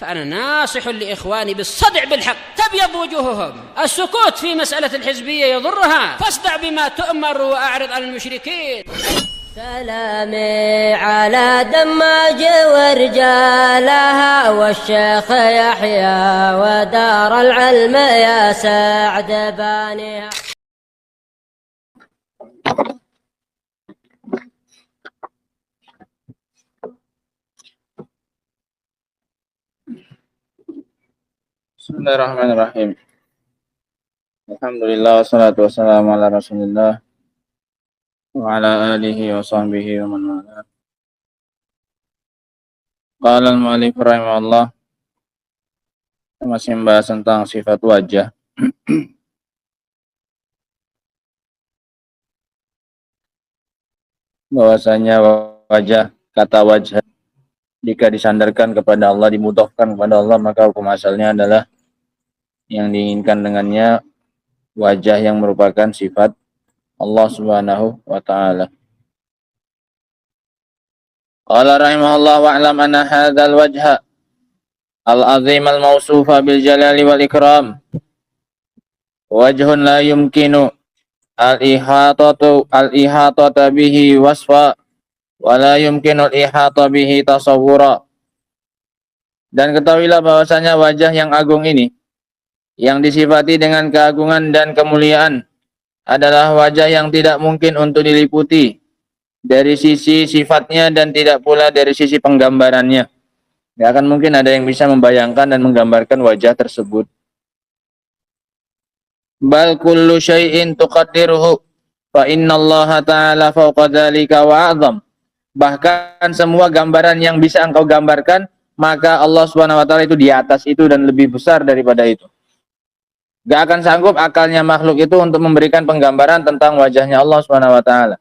فأنا ناصح لإخواني بالصدع بالحق، تبيض وجوههم، السكوت في مسألة الحزبية يضرها، فاصدع بما تؤمر وأعرض عن المشركين. سلامي على دماج ورجالها والشيخ يحيى ودار العلم يا سعد بانيها. Bismillahirrahmanirrahim. Alhamdulillah wassalatu wassalamu ala Rasulillah wa ala alihi wa sahbihi wa man wala. Qala al-mu'allif rahimahullah, masih membahas tentang sifat wajah. Bahwasanya wajah, kata wajah jika disandarkan kepada Allah, dimudhafkan kepada Allah, maka hukum asalnya adalah yang diinginkan dengannya wajah yang merupakan sifat Allah Subhanahu wa ta'ala. Qala rahimahullah wa'lam anna hadzal wajha al-azim al-mawsufa bil jalali wal ikram wajhun la yumkinu al-ihatatu bihi wasfa wa la yumkinu al-ihata bihi tasawwura. Dan ketahuilah bahwasanya wajah yang agung ini, yang disifati dengan keagungan dan kemuliaan, adalah wajah yang tidak mungkin untuk diliputi dari sisi sifatnya dan tidak pula dari sisi penggambarannya. Tidak akan mungkin ada yang bisa membayangkan dan menggambarkan wajah tersebut. Bal kullu syai'in tuqaddiruhu fa innallaha ta'ala fawqa dzalika wa 'azam. Bahkan semua gambaran yang bisa engkau gambarkan, maka Allah Subhanahu wa ta'ala itu di atas itu dan lebih besar daripada itu. Gak akan sanggup akalnya makhluk itu untuk memberikan penggambaran tentang wajahnya Allah Subhanahu wa ta'ala.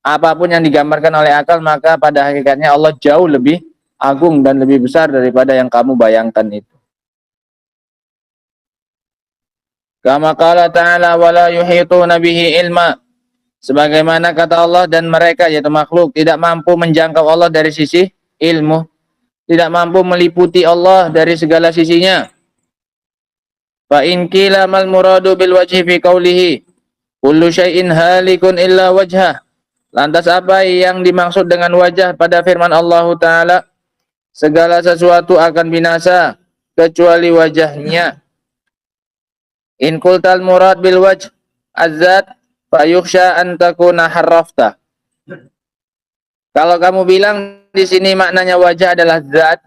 Apapun yang digambarkan oleh akal, maka pada hakikatnya Allah jauh lebih agung dan lebih besar daripada yang kamu bayangkan itu. Kama qala ta'ala wa la yuhituna bihi ilma. Sebagaimana kata Allah, dan mereka yaitu makhluk tidak mampu menjangkau Allah dari sisi ilmu, tidak mampu meliputi Allah dari segala sisinya. Fa in qila mal muradu bil wajhi fi qawlihi kullu syai'in halikun illa wajhah. Lantas apa yang dimaksud dengan wajah pada firman Allah Ta'ala, segala sesuatu akan binasa kecuali wajahnya. In qultal murad bil wajh az-zat fa yukhsha an takuna harrafta. Kalau kamu bilang di sini maknanya wajah adalah zat,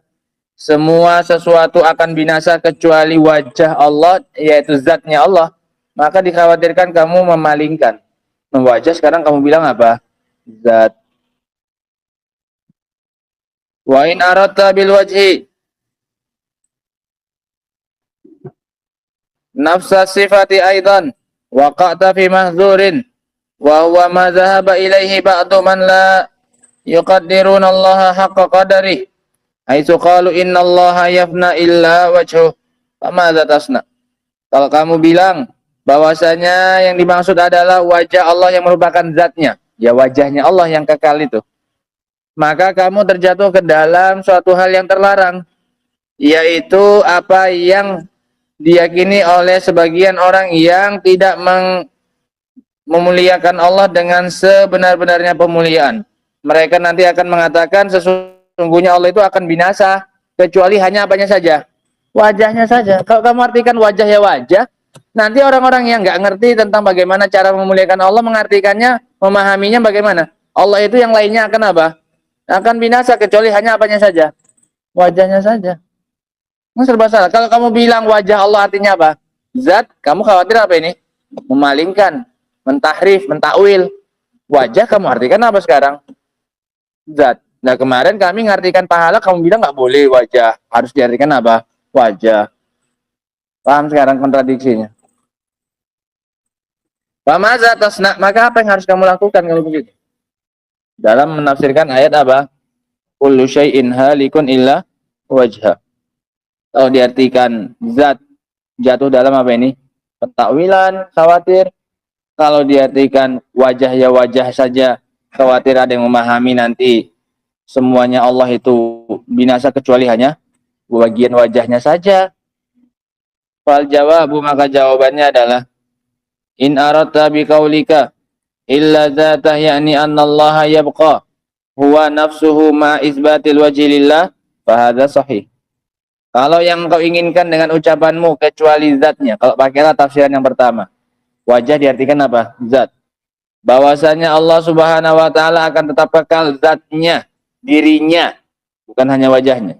semua sesuatu akan binasa kecuali wajah Allah, yaitu zatnya Allah, maka dikhawatirkan kamu memalingkan. Wajah sekarang kamu bilang apa? Zat. Wa in aradta bil wajhi nafsa sifati aidan waqa'ta fi mahzurin wa huwa ma dhahaba ilaihi ba'du man la yuqaddiruna Allah haqqa qadari haitsu qalu innallaha yafna illa wajhu famadza tasna. Kalau kamu bilang bahwasanya yang dimaksud adalah wajah Allah yang merupakan zatnya, ya wajahnya Allah yang kekal itu, maka kamu terjatuh ke dalam suatu hal yang terlarang, yaitu apa yang diyakini oleh sebagian orang yang tidak memuliakan Allah dengan sebenar-benarnya pemuliaan. Mereka nanti akan mengatakan sesungguhnya Allah itu akan binasa kecuali hanya apanya saja? Wajahnya saja. Kalau kamu artikan wajah ya wajah, nanti orang-orang yang nggak ngerti tentang bagaimana cara memuliakan Allah mengartikannya, memahaminya bagaimana? Allah itu yang lainnya akan apa? Akan binasa kecuali hanya apanya saja? Wajahnya saja. Serba salah. Kalau kamu bilang wajah Allah artinya apa? Zat, kamu khawatir apa ini? Memalingkan, mentahrif, mentakwil. Wajah kamu artikan apa sekarang? Zat. Nah kemarin kami ngartikan pahala, kamu bilang nggak boleh wajah. Harus diartikan apa? Wajah. Paham sekarang kontradiksinya? Pamaza tasna, maka apa yang harus kamu lakukan kalau begitu? Dalam menafsirkan ayat apa? Kullu syai'in halikun illa wajha. Kalau diartikan zat, jatuh dalam apa ini? Pentakwilan, khawatir. Kalau diartikan wajah ya wajah saja, khawatir ada yang memahami nanti semuanya Allah itu binasa kecuali hanya bagian wajahnya saja. Fal jawabu, maka jawabannya adalah in aradta biqaulika illa dzatah yakni anna Allah yabqa huwa nafsuhu ma isbatil wajhi lillah fa hadza sahih. Kalau yang kau inginkan dengan ucapanmu kecuali zatnya, kalau pakailah tafsiran yang pertama, wajah diartikan apa? Zat. Bahwasanya Allah Subhanahu wa taala akan tetap kekal zatnya, dirinya, bukan hanya wajahnya.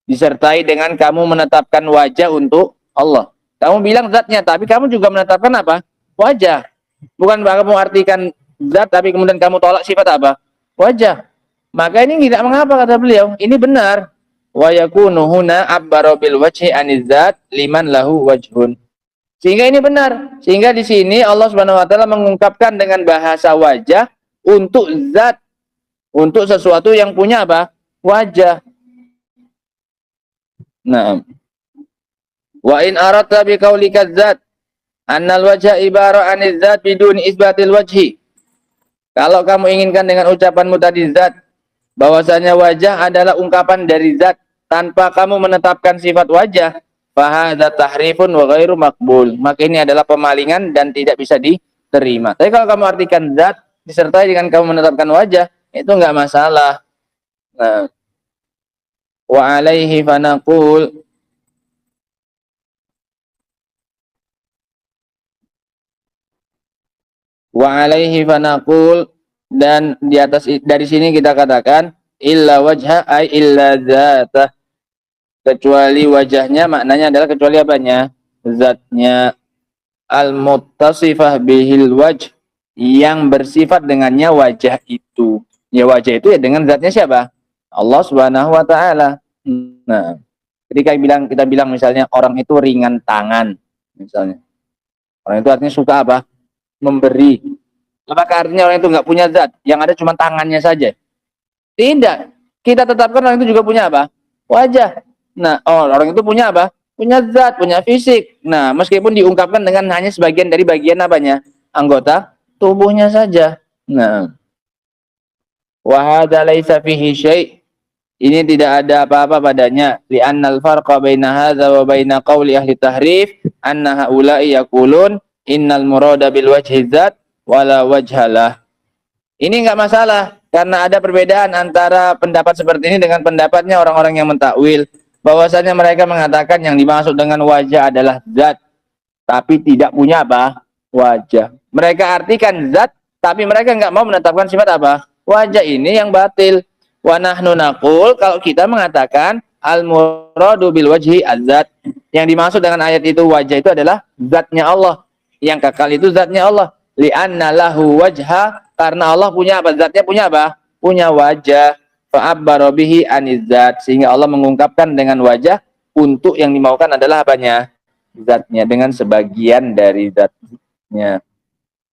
Disertai dengan kamu menetapkan wajah untuk Allah. Kamu bilang zatnya, tapi kamu juga menetapkan apa? Wajah. Bukan kamu artikan zat, tapi kemudian kamu tolak sifat apa? Wajah. Maka ini tidak mengapa, kata beliau. Ini benar. Wa yakunu huna abbara bil wajhi anizat liman lahu wajhun. Sehingga ini benar. Sehingga di sini Allah Subhanahu wa taala mengungkapkan dengan bahasa wajah untuk zat, untuk sesuatu yang punya apa? Wajah. Nah. Wa in aradta bi qaulika zat annal wajha ibara aniz zat bidun isbatil wajhi. Kalau kamu inginkan dengan ucapanmu tadi zat, bahwasanya wajah adalah ungkapan dari zat tanpa kamu menetapkan sifat wajah, fahadza tahrifun wa ghairu maqbul. Maka ini adalah pemalingan dan tidak bisa diterima. Tapi kalau kamu artikan zat disertai dengan kamu menetapkan wajah, itu enggak masalah. Nah, wa alaihi fanaqul dan di atas dari sini kita katakan illa wajha ay illa zatah, kecuali wajahnya, maknanya adalah kecuali apanya? Zatnya. Al-muttasifah bihil wajh, yang bersifat dengannya wajah itu. Ya wajah itu ya dengan zatnya siapa? Allah Subhanahu wa taala. Nah, ketika kita bilang misalnya orang itu ringan tangan, misalnya. Orang itu artinya suka apa? Memberi. Apakah artinya orang itu nggak punya zat, yang ada cuma tangannya saja? Tidak. Kita tetapkan orang itu juga punya apa? Wajah. Nah, orang itu punya apa? Punya zat, punya fisik. Nah, meskipun diungkapkan dengan hanya sebagian dari bagian apanya? Anggota tubuhnya saja. Nah, wa hadza laisa fihi syai'. Ini tidak ada apa-apa padanya. Li'annal farqa baina hadza wa baina qauli ahli tahrif anna haula'i yaqulun innal murada bil wajhi zat wala wajhalah. Ini enggak masalah karena ada perbedaan antara pendapat seperti ini dengan pendapatnya orang-orang yang mentakwil, bahwasanya mereka mengatakan yang dimaksud dengan wajah adalah zat tapi tidak punya apa? Wajah. Mereka artikan zat tapi mereka enggak mau menetapkan sifat apa? Wajah. Ini yang batil. Wa nahnu naqul, kalau kita mengatakan al muradu bil wajhi az-zat, yang dimaksud dengan ayat itu wajah itu adalah zatnya Allah, yang kekal itu zatnya Allah. Li'anna lahu wajha, karena Allah punya apa? Zatnya punya apa? Punya wajah. Fa'abbara bihi anizzat, sehingga Allah mengungkapkan dengan wajah untuk yang dimaukan adalah apanya? Zatnya, dengan sebagian dari zatnya.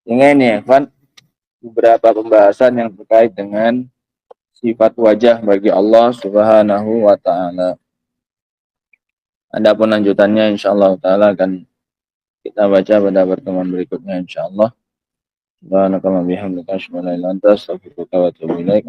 Sehingga ini kan beberapa pembahasan yang terkait dengan sifat wajah bagi Allah Subhanahu wa taala. Adapun lanjutannya insyaallah taala akan kita baca pada pertemuan berikutnya insyaallah. Subhanaka wa bihamdika asyhadu an la ilaha illa anta astaghfiruka wa atubu ilaik.